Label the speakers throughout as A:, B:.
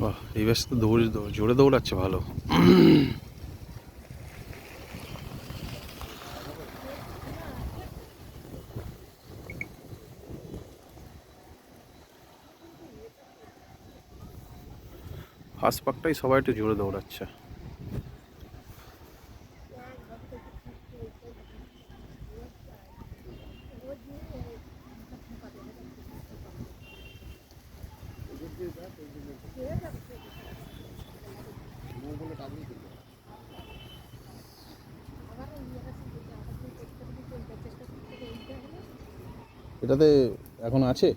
A: বাহ, এই ব্যাস তো জোরে দৌড়াচ্ছে ভালো। ফার্স্ট পাকটাই সবাই একটু জোরে দৌড়াচ্ছে। এটাতে এখন আছে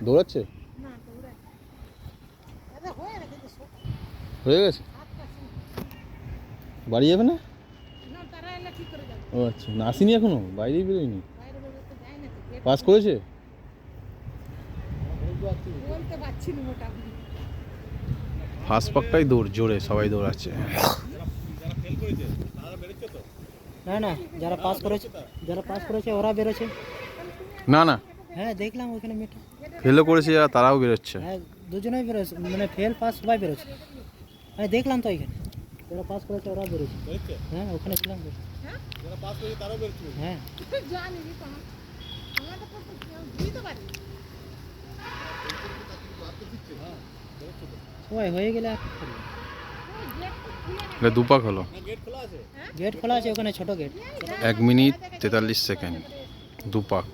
A: দৌড়াচ্ছে, হয়ে গেছে, বাড়ি যাবে না? ও আচ্ছা, না আসেনি এখনো, বাইরেই বেরোয়নি। পাস করেছে? ফার্স্ট পাকটাই জোরে সবাই দৌড়াচ্ছে।
B: না না, যারা পাস করেছে ওরা বেরোচ্ছে।
A: না না,
B: হ্যাঁ দেখলাম ওখানে মেয়েটা
A: ফেলও করেছে যারা তারাও বেরোচ্ছে।
B: হ্যাঁ দুজনেই বেরোচ্ছে, মানে ফেল পাস সবাই বেরোচ্ছে। আমি দেখলাম তো এখানে যারা পাস করেছে ওরা বেরোচ্ছে। হ্যাঁ ওখানে ছিলাম তো। হ্যাঁ সবাই হয়ে গেলে আর কি করবে?
A: এটা দুপাক হলো।
B: গেট খোলা আছে ওখানে, ছোট গেট।
A: 1 minute 43 second, দুপাক।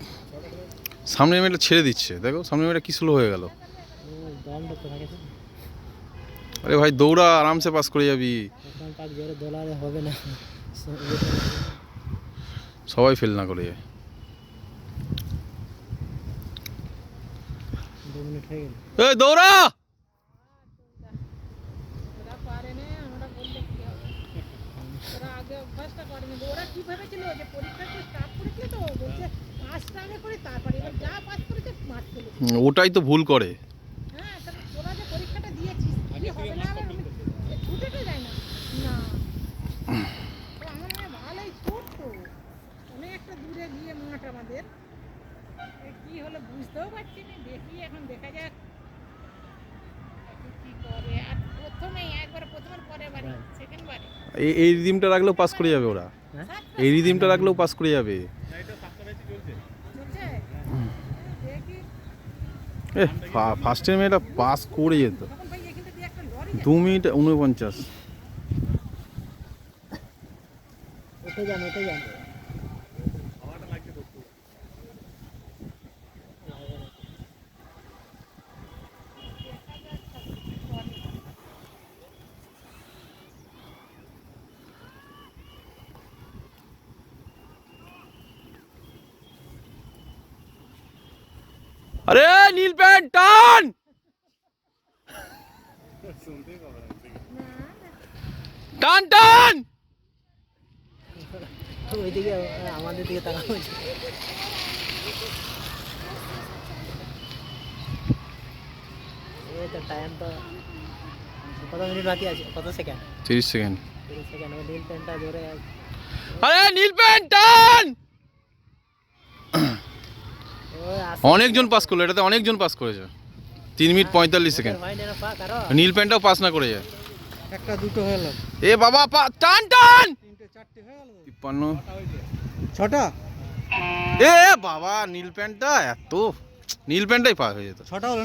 A: সামনের মেয়েটা ছেড়ে দিচ্ছে, দেখো সামনের মেয়েটা কি স্লো হয়ে গেল।
B: দমটা কোথায় গেছে?
A: আরে ভাই দৌড়া, আরামসে পাস করে যাবি।
B: প্রথম পাক জোরে দোলালে হবে না,
A: সবাই ফেল না করে যায়।
B: 2 মিনিট হয়ে গেল।
A: এই দৌড়া। ওটাই তো ভুল করে।
C: বুঝতেও পারছি না, দেখি এখন দেখা যাক কি করে। আর প্রথমেই একবার প্রথমের পরে বাড়ি সেকেন্ড বারে
A: এই রিদিমটা রাখলেও পাস করে যাবে ওরা। এই রিদিমটা রাখলেও পাস করে যাবে। ফার্স্টের মেয়েটা পাস করে যেত। 2 মিনিট 49।
B: উঠে যান।
A: আরে নীল প্যান্ট টান, টান টান।
B: ওইদিকে আমাদের দিকে তাকানো হচ্ছে। এই তো টাইম তো কত মিনিট বাকি আছে? কত সেকেন্ড?
A: 30 সেকেন্ড।
B: 30 সেকেন্ড। ওই নীল প্যান্টটা ধরে
A: আরে নীল প্যান্ট টান।
B: ওই
A: অনেকজন পাস করলো, এটাতে অনেকজন পাস করেছে। 3 মিনিট 45 সেকেন্ড।
B: হয় না পাক আরো
A: নীল প্যান্টটাও পাস না করে যায়।
B: একটা দুটো হলো।
A: এ বাবা টান টান।
B: 3টে 4টে হয়ে গেল।
A: 53।
B: 6টা।
A: এ বাবা নীল প্যান্টটা এত, নীল প্যান্টটাই পাস হয়ে যেত।
B: 6টা হলো।